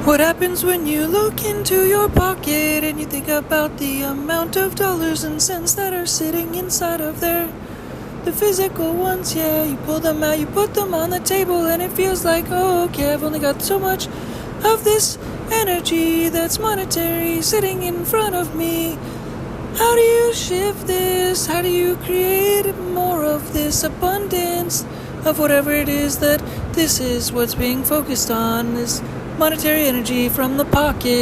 What happens when you look into your pocket and you think about the amount of dollars and cents that are sitting inside of there? The physical ones, yeah, you pull them out, you put them on the table, and it feels like, oh, okay, I've only got so much of this energy that's monetary sitting in front of me. How do you shift this? How do you create more of this abundance of whatever it is that this is what's being focused on, this monetary energy from the pocket?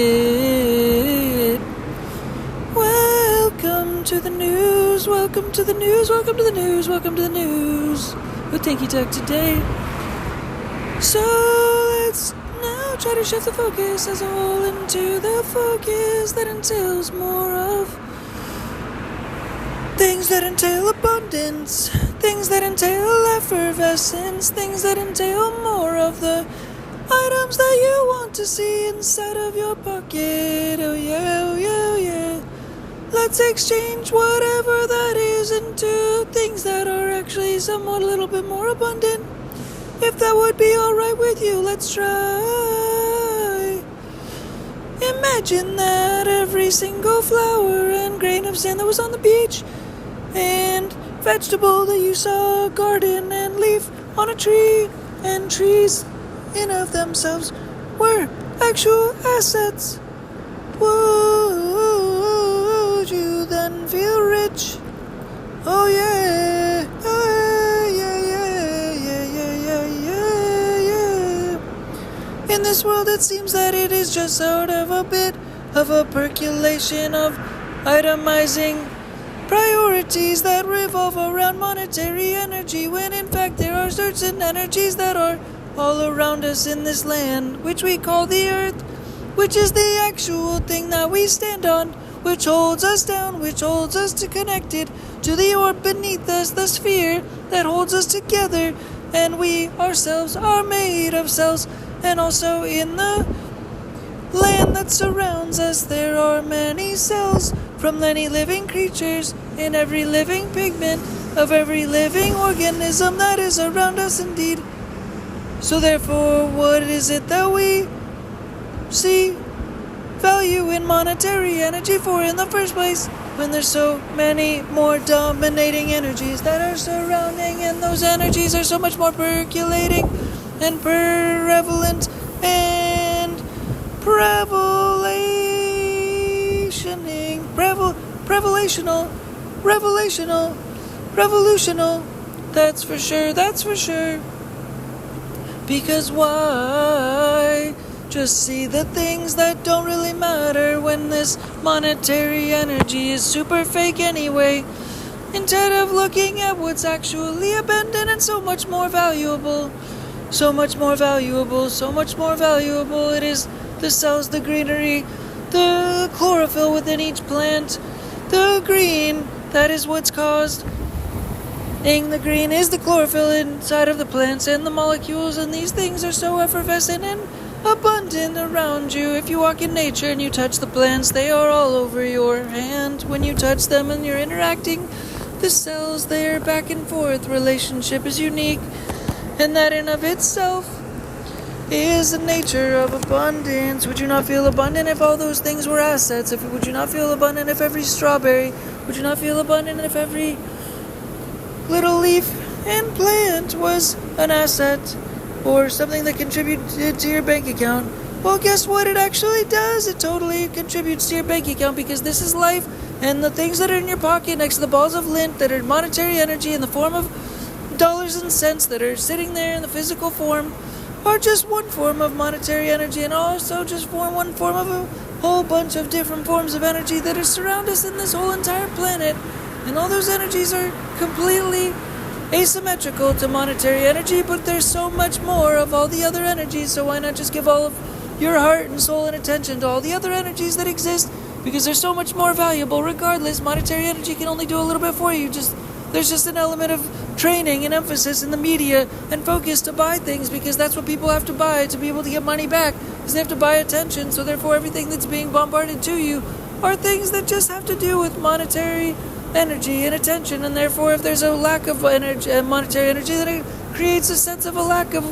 Welcome to the news, welcome to the news, welcome to the news, welcome to the news with Dinky Tehc today. So let's now try to shift the focus as a whole into the focus that entails more of things that entail abundance, things that entail effervescence, things that entail more of the items that you want to see inside of your pocket. Oh yeah, oh yeah, oh yeah. Let's exchange whatever that is into things that are actually somewhat a little bit more abundant. If that would be alright with you, let's try. Imagine that every single flower and grain of sand that was on the beach and vegetable that you saw, garden and leaf on a tree, and trees in of themselves were actual assets. Would you then feel rich? Oh yeah, yeah, yeah, yeah, yeah, yeah, yeah, yeah. In this world it seems that it is just sort of a bit of a percolation of itemizing priorities that revolve around monetary energy, when in fact there are certain energies that are all around us in this land, which we call the earth, which is the actual thing that we stand on, which holds us down, which holds us connected to the orb beneath us, the sphere that holds us together, and we ourselves are made of cells. And also in the land that surrounds us there are many cells from many living creatures in every living pigment of every living organism that is around us indeed. So therefore, what is it that we see value in monetary energy for in the first place, when there's so many more dominating energies that are surrounding, and those energies are so much more percolating and prevalent and revelational, that's for sure. Because why just see the things that don't really matter when this monetary energy is super fake anyway, instead of looking at what's actually abundant and so much more valuable? It is the cells, the greenery, the chlorophyll within each plant, the green, that is what's caused. The green is the chlorophyll inside of the plants and the molecules, and these things are so effervescent and abundant around you. If you walk in nature and you touch the plants, they are all over your hand when you touch them and you're interacting. The cells, their back and forth relationship is unique, and that in of itself is the nature of abundance. Would you not feel abundant if all those things were assets? Would you not feel abundant if every strawberry? Would you not feel abundant if every little leaf and plant was an asset or something that contributed to your bank account? Well, guess what? It actually does. It totally contributes to your bank account, because this is life, and the things that are in your pocket next to the balls of lint that are monetary energy in the form of dollars and cents that are sitting there in the physical form are just one form of monetary energy, and also just form one form of a whole bunch of different forms of energy that surround us in this whole entire planet. And all those energies are completely asymmetrical to monetary energy, but there's so much more of all the other energies, so why not just give all of your heart and soul and attention to all the other energies that exist, because they're so much more valuable regardless. Monetary energy can only do a little bit for you. There's just an element of training and emphasis in the media and focus to buy things, because that's what people have to buy to be able to get money back, because they have to buy attention. So therefore everything that's being bombarded to you are things that just have to do with monetary energy and attention, and therefore if there's a lack of energy, monetary energy, then it creates a sense of a lack of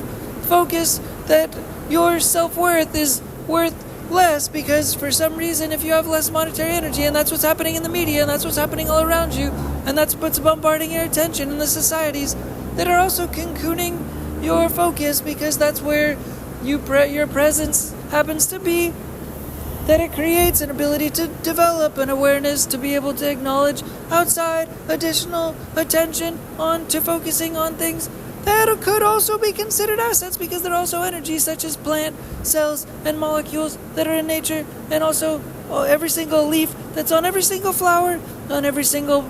focus, that your self-worth is worth less because for some reason if you have less monetary energy, and that's what's happening in the media, and that's what's happening all around you, and that's what's bombarding your attention in the societies that are also cocooning your focus because that's where your presence happens to be, that it creates an ability to develop an awareness to be able to acknowledge outside additional attention on to focusing on things that could also be considered assets because they're also energy such as plant cells and molecules that are in nature, and also every single leaf that's on every single flower, on every single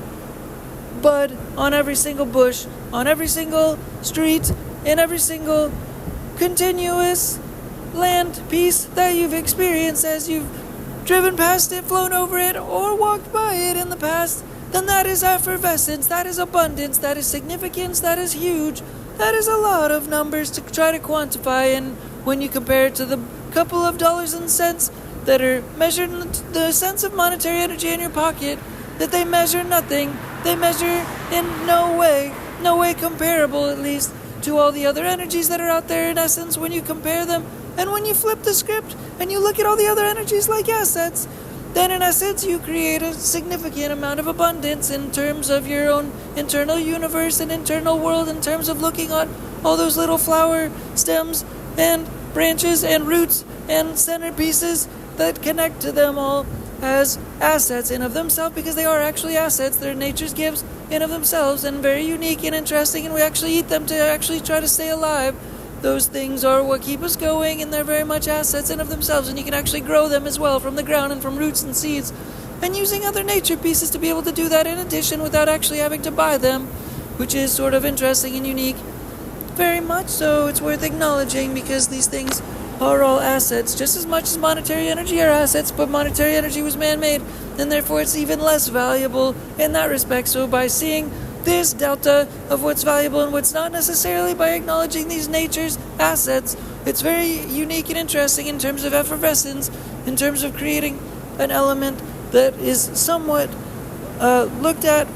bud, on every single bush, on every single street, in every single continuous land piece that you've experienced as you've driven past it, flown over it, or walked by it in the past, then that is effervescence, that is abundance, that is significance, that is huge, that is a lot of numbers to try to quantify. And when you compare it to the couple of dollars and cents that are measured in the sense of monetary energy in your pocket, that they measure nothing, they measure in no way comparable at least to all the other energies that are out there in essence when you compare them. And when you flip the script and you look at all the other energies like assets, then in essence you create a significant amount of abundance in terms of your own internal universe and internal world, in terms of looking at all those little flower stems and branches and roots and centerpieces that connect to them all as assets in of themselves, because they are actually assets. They're nature's gifts in of themselves and very unique and interesting, and we actually eat them to actually try to stay alive. Those things are what keep us going, and they're very much assets in of themselves, and you can actually grow them as well from the ground and from roots and seeds, and using other nature pieces to be able to do that in addition without actually having to buy them, which is sort of interesting and unique. Very much so. It's worth acknowledging because these things are all assets just as much as monetary energy are assets, but monetary energy was man-made, and therefore it's even less valuable in that respect. So by seeing this delta of what's valuable and what's not necessarily, by acknowledging these nature's assets, it's very unique and interesting in terms of effervescence, in terms of creating an element that is somewhat looked at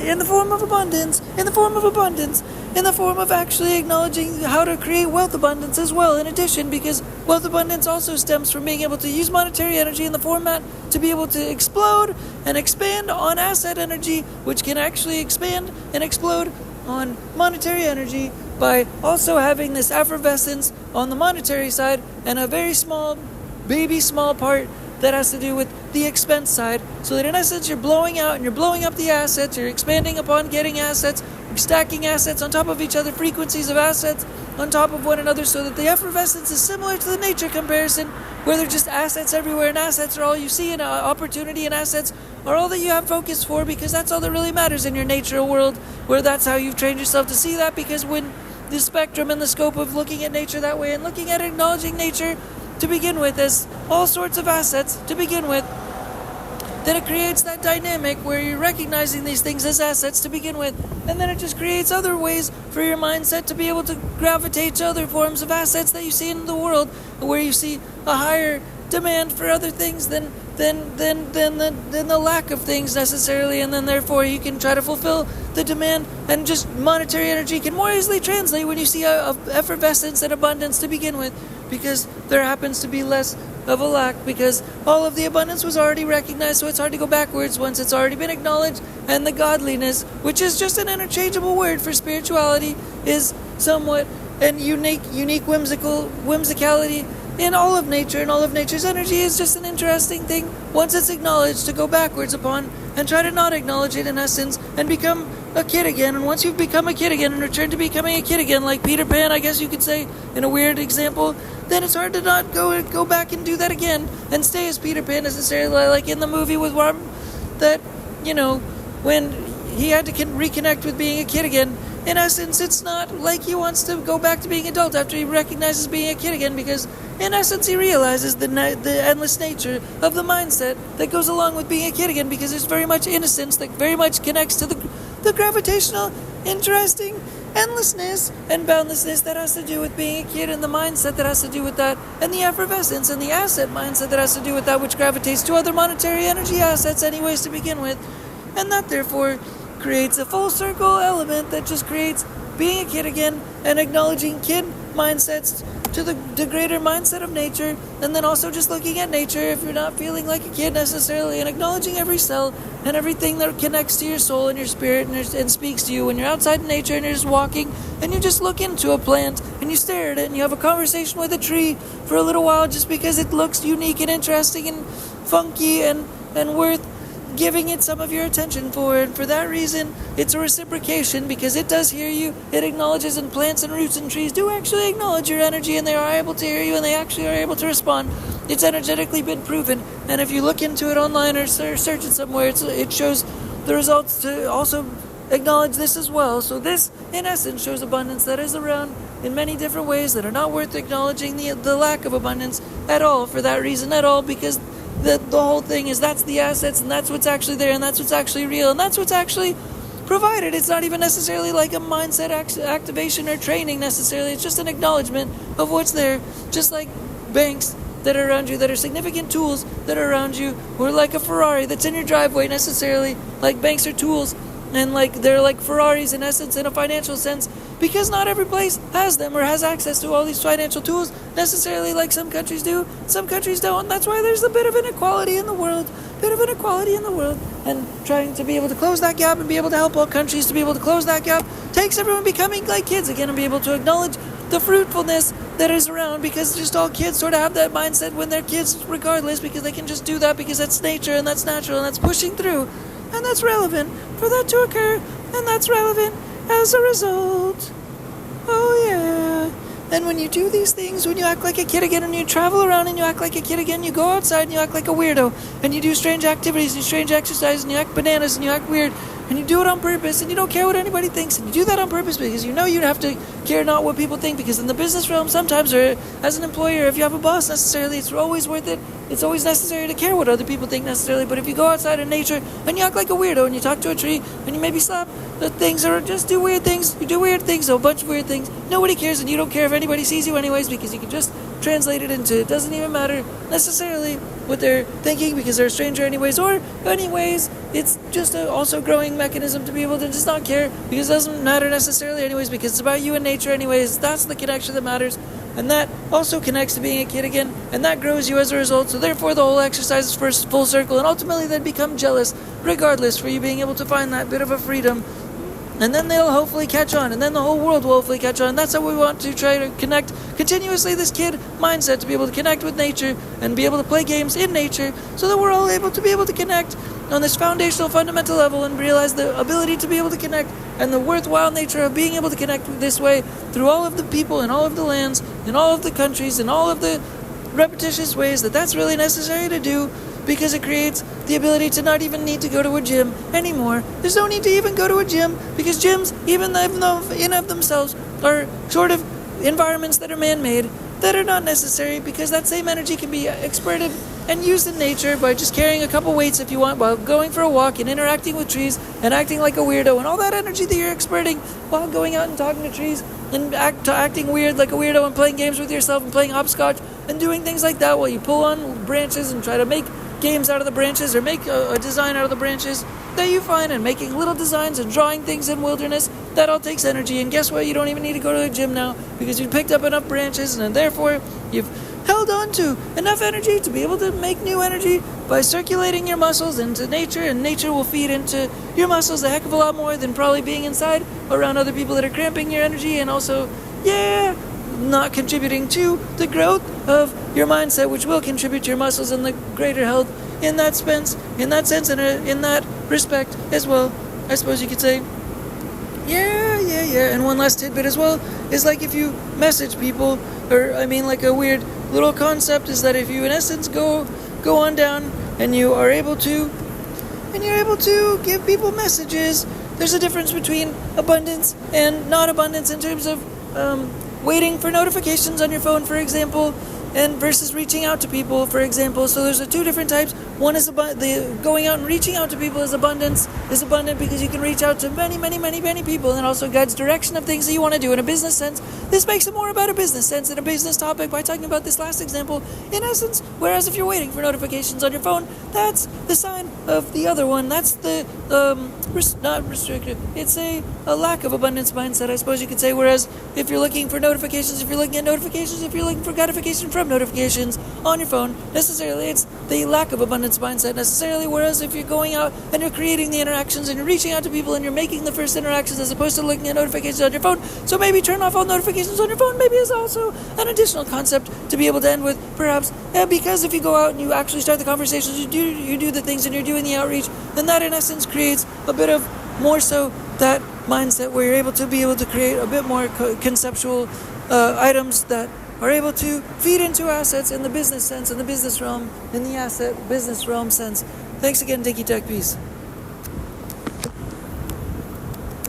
in the form of abundance, in the form of actually acknowledging how to create wealth abundance as well in addition, because wealth abundance also stems from being able to use monetary energy in the format to be able to explode and expand on asset energy, which can actually expand and explode on monetary energy by also having this effervescence on the monetary side and a very small, baby small part that has to do with the expense side, so that in essence you're blowing out and you're blowing up the assets, you're expanding upon getting assets, stacking assets on top of each other, frequencies of assets on top of one another, so that the effervescence is similar to the nature comparison, where they're just assets everywhere, and assets are all you see, and opportunity and assets are all that you have focus for, because that's all that really matters in your nature world, where that's how you've trained yourself to see that, because when the spectrum and the scope of looking at nature that way and looking at acknowledging nature to begin with as all sorts of assets to begin with, then it creates that dynamic where you're recognizing these things as assets to begin with, and then it just creates other ways for your mindset to be able to gravitate to other forms of assets that you see in the world, where you see a higher demand for other things than the lack of things necessarily, and then therefore you can try to fulfill the demand, and just monetary energy can more easily translate when you see a effervescence and abundance to begin with, because there happens to be less of a lack, because all of the abundance was already recognized, so it's hard to go backwards once it's already been acknowledged. And the godliness, which is just an interchangeable word for spirituality, is somewhat an unique whimsicality in all of nature, and all of nature's energy is just an interesting thing once it's acknowledged to go backwards upon and try to not acknowledge it in essence and become a kid again. And once you've become a kid again and return to becoming a kid again, like Peter Pan, I guess you could say in a weird example, then it's hard to not go back and do that again and stay as Peter Pan necessarily, like in the movie with Robin, that, you know, when he had to reconnect with being a kid again, in essence, it's not like he wants to go back to being adult after he recognizes being a kid again, because in essence he realizes the endless nature of the mindset that goes along with being a kid again, because there's very much innocence that very much connects to the gravitational, interesting endlessness and boundlessness that has to do with being a kid, and the mindset that has to do with that, and the effervescence and the asset mindset that has to do with that, which gravitates to other monetary energy assets anyways to begin with. And that therefore creates a full circle element that just creates being a kid again and acknowledging kid mindsets to the greater mindset of nature, and then also just looking at nature if you're not feeling like a kid necessarily, and acknowledging every cell and everything that connects to your soul and your spirit and speaks to you when you're outside in nature and you're just walking and you just look into a plant and you stare at it and you have a conversation with a tree for a little while just because it looks unique and interesting and funky and worth giving it some of your attention for. And for that reason, it's a reciprocation because it does hear you. It acknowledges, and plants and roots and trees do actually acknowledge your energy, and they are able to hear you, and they actually are able to respond. It's energetically been proven, and if you look into it online or search it somewhere, it shows the results to also acknowledge this as well. So this, in essence, shows abundance that is around in many different ways that are not worth acknowledging the lack of abundance at all for that reason at all, because the whole thing is that's the assets, and that's what's actually there, and that's what's actually real, and that's what's actually provided. It's not even necessarily like a mindset activation or training necessarily. It's just an acknowledgement of what's there, just like banks that are around you, that are significant tools that are around you, or like a Ferrari that's in your driveway necessarily. Like banks are tools, and like they're like Ferraris in essence, in a financial sense, because not every place has them or has access to all these financial tools necessarily, like some countries do, some countries don't. And that's why there's a bit of inequality in the world, and trying to be able to close that gap and be able to help all countries to be able to close that gap takes everyone becoming like kids again and be able to acknowledge the fruitfulness that is around, because just all kids sort of have that mindset when they're kids regardless, because they can just do that because that's nature and that's natural and that's pushing through, and that's relevant for that to occur, and that's relevant as a result. Oh yeah. And when you do these things, when you act like a kid again and you travel around and you act like a kid again, you go outside and you act like a weirdo, and you do strange activities and strange exercises and you act bananas and you act weird, and you do it on purpose, and you don't care what anybody thinks, and you do that on purpose because you know you have to care not what people think, because in the business realm sometimes, or as an employer, if you have a boss necessarily, it's always worth it. It's always necessary to care what other people think necessarily. But if you go outside in nature and you act like a weirdo and you talk to a tree and you maybe slap the things or just do weird things, you do weird things, a bunch of weird things, nobody cares, and you don't care if anybody sees you anyways, because you can just translate it into, it doesn't even matter necessarily what they're thinking because they're a stranger anyways, or anyways, it's just a also growing mechanism to be able to just not care because it doesn't matter necessarily anyways, because it's about you and nature anyways. That's the connection that matters, and that also connects to being a kid again, and that grows you as a result. So therefore the whole exercise is first full circle, and ultimately then become jealous regardless for you being able to find that bit of a freedom. And then they'll hopefully catch on, and then the whole world will hopefully catch on. And that's how we want to try to connect continuously, this kid mindset, to be able to connect with nature and be able to play games in nature, so that we're all able to be able to connect on this foundational fundamental level and realize the ability to be able to connect and the worthwhile nature of being able to connect this way through all of the people and all of the lands and all of the countries and all of the repetitious ways that's really necessary to do, because it creates the ability to not even need to go to a gym anymore. There's no need to even go to a gym, because gyms, even though in of themselves, are sort of environments that are man-made, that are not necessary, because that same energy can be exerted and used in nature by just carrying a couple weights if you want, while going for a walk and interacting with trees and acting like a weirdo, and all that energy that you're exerting while going out and talking to trees and acting weird like a weirdo and playing games with yourself and playing hopscotch and doing things like that while you pull on branches and try to make games out of the branches, or make a design out of the branches that you find, and making little designs and drawing things in wilderness, that all takes energy. And guess what? You don't even need to go to the gym now, because you picked up enough branches, and therefore you've held on to enough energy to be able to make new energy by circulating your muscles into nature, and nature will feed into your muscles a heck of a lot more than probably being inside around other people that are cramping your energy, and also, not contributing to the growth of your mindset, which will contribute to your muscles and the greater health in that sense, and in that respect as well, I suppose you could say. And one last tidbit as well is, like, if you message people, or I mean, like, a weird little concept is that if you in essence go on down and you're able to give people messages, there's a difference between abundance and not abundance in terms of waiting for notifications on your phone, for example, and versus reaching out to people, for example. So there's two different types. One is the going out and reaching out to people is abundant because you can reach out to many, many, many, many people, and it also guides direction of things that you want to do in a business sense. This makes it more about a business sense and a business topic by talking about this last example in essence. Whereas if you're waiting for notifications on your phone, that's the sign of the other one. That's the not restrictive. It's a lack of abundance mindset, I suppose you could say. Whereas if you're looking for notifications, if you're looking at notifications, if you're looking for gratification from notifications on your phone, necessarily it's the lack of abundance mindset necessarily. Whereas if you're going out and you're creating the interactions and you're reaching out to people and you're making the first interactions as opposed to looking at notifications on your phone, so maybe turn off all notifications on your phone maybe is also an additional concept to be able to end with, perhaps. Because if you go out and you actually start the conversations, you do the things and you're doing the outreach, then that in essence creates a bit of more so that mindset where you're able to create a bit more conceptual items that are able to feed into assets in the business sense, in the business realm, in the asset business realm sense. Thanks again, Dinky Tehc. Peace.